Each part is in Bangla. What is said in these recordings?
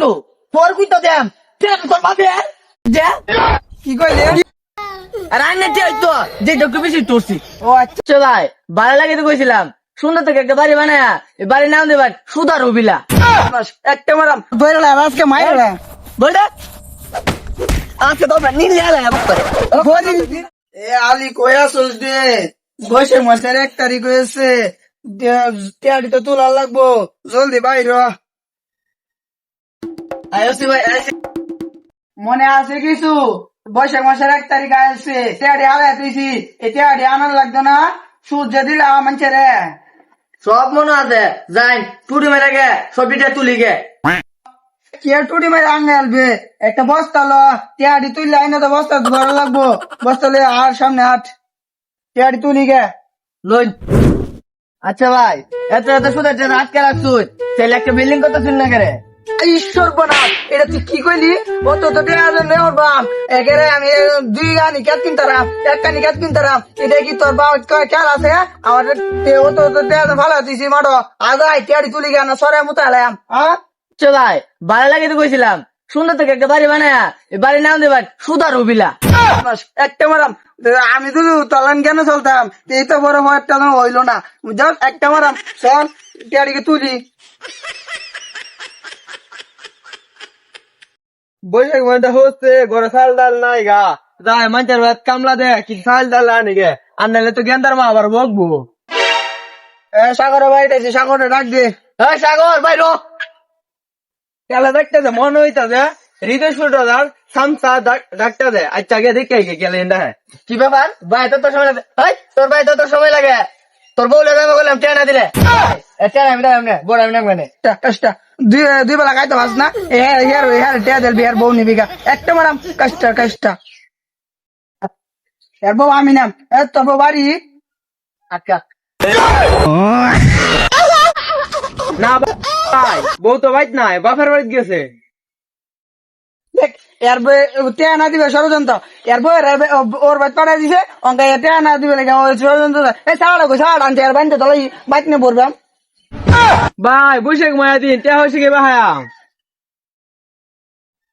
তো তোর কুই তো দেম তোর ভাবে যে কি কইলে? রান্নাতে হইতো যে ডক্টর বেশি তোরছি। ও আচ্ছা। চল ভাই ভালো লাগে তো কইছিলাম সুন্দর থেকে একটা বাড়ি বানায়া এই বাড়ির নাম দেবার সুধা রবিলা। একটা মারাম ধরে আজকে মাইরা বলটা আজকে তো নীল এ আলি কয়া চলছে বসে মাসের 1 তারিখ হয়েছে টিয়াড়ি তো তোলা লাগবো জলদি বাইর হ। আয়োসি ভাই মনে আছে কিছু বৈশাখ মাসের 1 তারিখ আসছে টিয়াড়ি আলায় তুইছি এই টিয়াড়ি আনন্দ লাগতো না সূর্য দিলা মানছে রে সব মনে আছে যাই টুটি মেরে গে ছবিটা তুলি গে কি আর টুটি মেরে আঙ্গে আলবে একটা বস্তা ল টিয়াড়ি তুললে আইনা তো বস্তা ধরা লাগবো বস্তা লে আর সামনে হাট টিয়াড়ি তুলি গে লই। আচ্ছা ভাই এত এত সুদে আটকে রাখছুই তাহলে একটা বিল্ডিং কত শুন না করে ঈশ্বর বনা এটা তুই কি কইলি ও তো তো নেওয়ার বাম একেরে আমি 2 গানি কাট কিনতারাম 1 কানি কাট কিনতারাম এটা কি তোর বাবা খেয়াল আছে আমার ও তো তো ভালো দিছি মাডো আজ আই টিয়াড়ি তুলি গানা সরে মুতালাম হ্যাঁ চল ভাই ভালো লাগে তো কইছিলাম সুন্দর থেকে একটা বাড়ি বানায়া এই বাড়ির নাম দেবার সুধা রবিলা। একটা মারাম আমি তো তলান কেন চলতাম এই তো বড় একটা হইলো না যাও একটা মারাম চল টিয়াড়িকে তুলি বৈশাখ মাসটা হচ্ছে ঘরে চাল ডাল নাই গা যাই মানুষের ভাত কামলা দে কি চাল ডাল আনি গে আর নাহলে তো গেন্দার মা আবার বকবো। সাগরে বাড়িতে সাগরে ডাক দে এই সাগর ভাই রো খেলা দেখতে দে মনে হইতাছে হৃদয় ছোটদার সামসা ডাকতে দে আচ্ছা গে দেখে গেলে এন্ডা হ্যাঁ কি ব্যাপার ভাই তো তোর সময় লাগে তোর ভাই তো তোর সময় লাগে তোর বউ লাগে বললাম টেনা দিলে টেনা আমি না বড় আমি না মানে কষ্ট দুই বেলা খাইতে পাস না টিয়া দেলবি আর বউ নিবি গা একটা মারাম কষ্ট এর বউ আমি নাম তোর বউ বাড়ি আচ্ছা না ভাই বউ তো বাইত নাই বাপের বাড়িতে গেছে। এর বউ টিয়া না দিবে ষড়যন্ত্র এর বউ ওর বাড়ি পাঠাই দিছে অঙ্কা টিয়া না দিবে নাকি ষড়যন্ত্র এই সাড়া কই সাড়া আনছে আর বাড়িতে তলাই বাইক নিয়ে পড়বাম ভাই বৈশাখ মায়া দিন তে হয়েছে গে ভাইয়া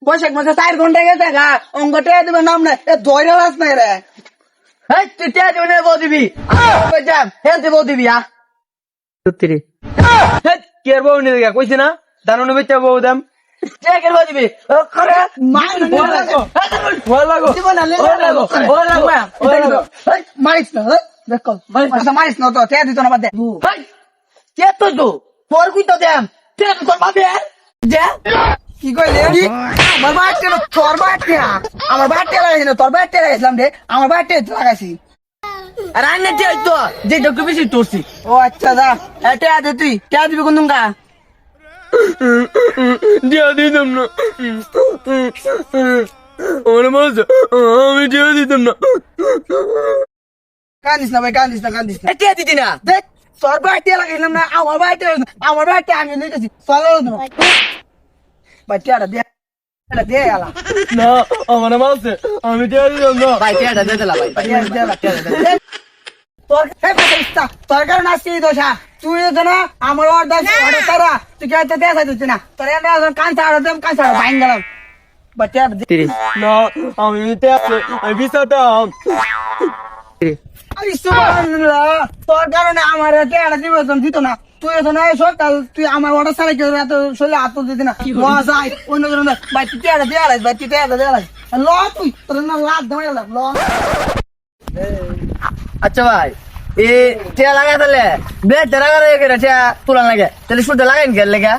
বৈশাখ মাসে 4 ঘন্টা গেছে গা অঙ্ক টিয়া দিবে নাম নাই এ ধৈর্য রাস নাই রে এই তুই টেনা দিবি বউ দিবি যাম হেলতে বউ দিবি সত্যি কে বউ নিয়ে গা কইছি না দানো বেচা বউ দাম টেকের বউ দিবি করে ভয় লাগো দিব না লে মারিস না দেখো মারিস না তো টিয়া দিত না বাদ দে কে তো তোর কুই তো দেম তোর ভাবে যে কি কইলে আমার বাড়িতে তোর বাড়িতে আমার বাড়িতে লাগাইছি না তোর বাড়িতে লাগাইছিলাম রে আমার বাড়িতে লাগাইছি রান্নাতে হইতো যে ডক্টর বেশি তোরছি। ও আচ্ছা দা টিয়া দে তুই টিয়া দিবি কোন গা দিয়া দিতাম না আমার মাঝে আমি দিয়া দিতাম না কান্দিস না ভাই কান্দিস না টেয়া দিদি না দেখ তোর বাড়িতে লাগাইছিলাম না আমার বাড়িতে আমি লিখেছি চলো না ভাই টিয়াটা দে দে আলা না আমার মাঝে আমি দিয়া দিতাম না ভাই টেয়াটা দে দিলা ভাই তোর কারণ আজকে দোষা তুই না আমার তারা তুই কে দেখা দিচ্ছি না তোর কান ছাড়ো দেম কান ছাড়ো ভাঙ গেলাম বাচ্চা না আমি আমি বিচারতাম তোর কারণে আমার টেয়াটা দিব দিত না তুই তো না সকাল তুই আমার অর্ডার ছাড়া কেউ এত শরীরে হাত দিতি না যাই অন্য জন ভাই তুই টেয়াটা দেওয়া ভাই তুই টেয়াটা দেওয়া ল তুই তোর না লাভ দেওয়া ল আচ্ছা ভাই এ টেয়া লাগাই তাহলে বেশ টেরা করে টেয়া তুলান লাগে তাহলে সুদ লাগাইন গেল লেগা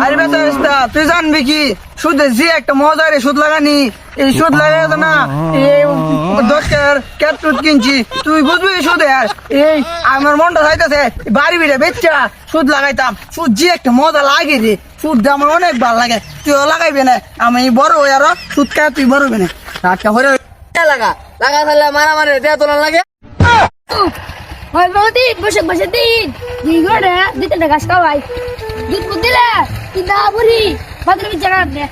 আরে বেটা তুই জানবি কি সুদ যে একটা মজার সুদ লাগানি এই সুদ লাগাই তো না এই 10 টাকার ক্যাপটুট কিনছি তুই বুঝবি সুদ এই আমার মনটা চাইতেছে বাড়ি বিড়ে বেচ্চা সুদ লাগাইতাম সুদ যে একটা মজা লাগে রে সুদ আমার অনেক ভালো লাগে তুইও লাগাইবি না আমি বড় হই আর সুদ খাই তুই বড় হবি না টাটকা হরে লাগা লাগা তাহলে মারামারি টেয়া তুলান লাগে ভাই বাবাদি বসে বসে দিন দুই ঘরে দুইটা গাছ খাওয়াই দুধ মুখ দিলে তুই দা বুড়ি বাথরুমে জায়গা দে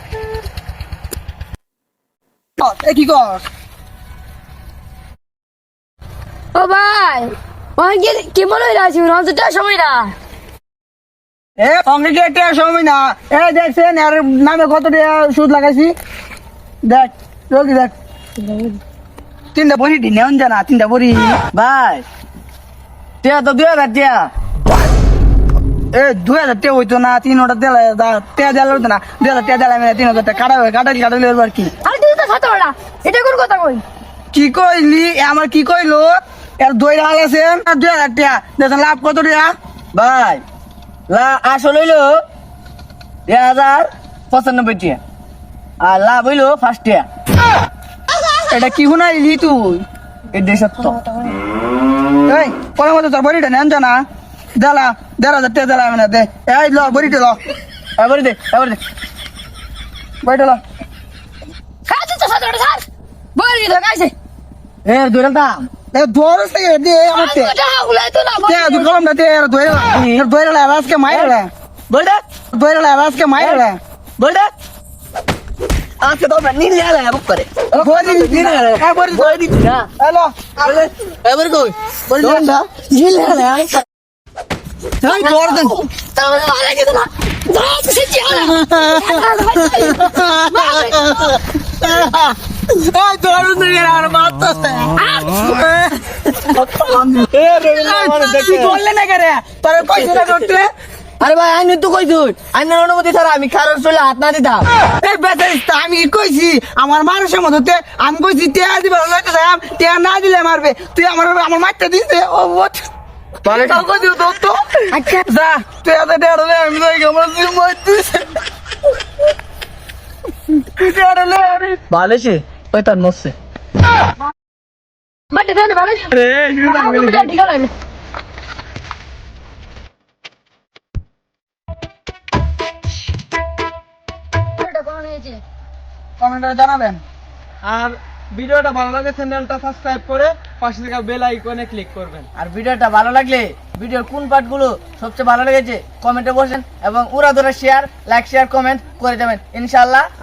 কি কর ও ভাই ওই কি মনে হইলো আছে না তো সময় না এ সঙ্গে কি একটা সময় না এ দেখছেন আর নামে কত টাকা সুদ লাগাইছি দেখ জলদি দেখ 3টা বড়ি দি নেন জানা 3টা বড়ি ভাই টিয়া তো 2000 টিয়া এ 2000 টাকা হইতো না 300 টাকা দেলা হইতো না 2000 টাকা দেলা মানে 3000 টাকা কাটালি আর কি আর তুই তো সাথে ওরা এটা কোন কথা কই কি কইলি আমার কি কইলো এর দই হাল আছে 2000 টাকা দেখেন লাভ কত টাকা ভাই আসল হইলো 1095 টিয়া আর লাভ হইলো 5 টিয়া এটা কি শুনাইলি তুই এটা সত্য এই পরে মতো তোর বড়িটা নেন জানা দেলা 1,500 টাকা দেলা মানে দে এই ল বড়িটা ল এবারে দে বড়িটা ল খাচ্ছি তো সাথে ওরা স্যার বলি তো কাইছে এ দুইটা দাম এ দোর থেকে দে আমাতে এটা উলাই তো না তে তুই কলম দে এর দইরা আজকে মাইরা বলটা দইরা আজকে মাইরা বলটা আজকে তো আমরা নীল আলা বুক করে বড়ি নীল আলা বড়ি বই দিচ্ছি না হ্যালো এবারে কই বড়ি দোনটা নীল আলা এই দর দেন তাহলে ভালো লাগে না যা সে চিয়া এই দর দেন আর মারতাছে কি বললে না করে তোর কইছ না করতে আরে ভাই আইন তো কই তুই আইনের অনুমতি ছাড়া আমি কারোর চলে হাত না দিতাম এই বেচারিস্তা আমি কি কইছি আমার মানুষের মতো আমি কইছি টেয়া দিবা লইতে যাম টেয়া না দিলে মারবে তুই আমার মারতে দিছে ও তাহলে কাউকে দিও তো আচ্ছা যা তুই এত টেয়া দে আমি যাই আমার তুই মই দিছে তুই টেয়া দে আরে ভালোছে ওই তার নসছে বাট দেন ভালো রে ঠিক আছে এটা কোন হয়েছে কমেন্টে জানাবেন আর ভিডিওটা ভালো লাগে চ্যানেলটা সাবস্ক্রাইব করে পাশে থাকা বেল আইকনে ক্লিক করবেন। আর ভিডিওটা ভালো লাগলে ভিডিওর কোন পার্টগুলো সবচেয়ে ভালো লেগেছে কমেন্টে বসেন এবং উড়া ধরে শেয়ার লাইক শেয়ার কমেন্ট করে যাবেন ইনশাআল্লাহ।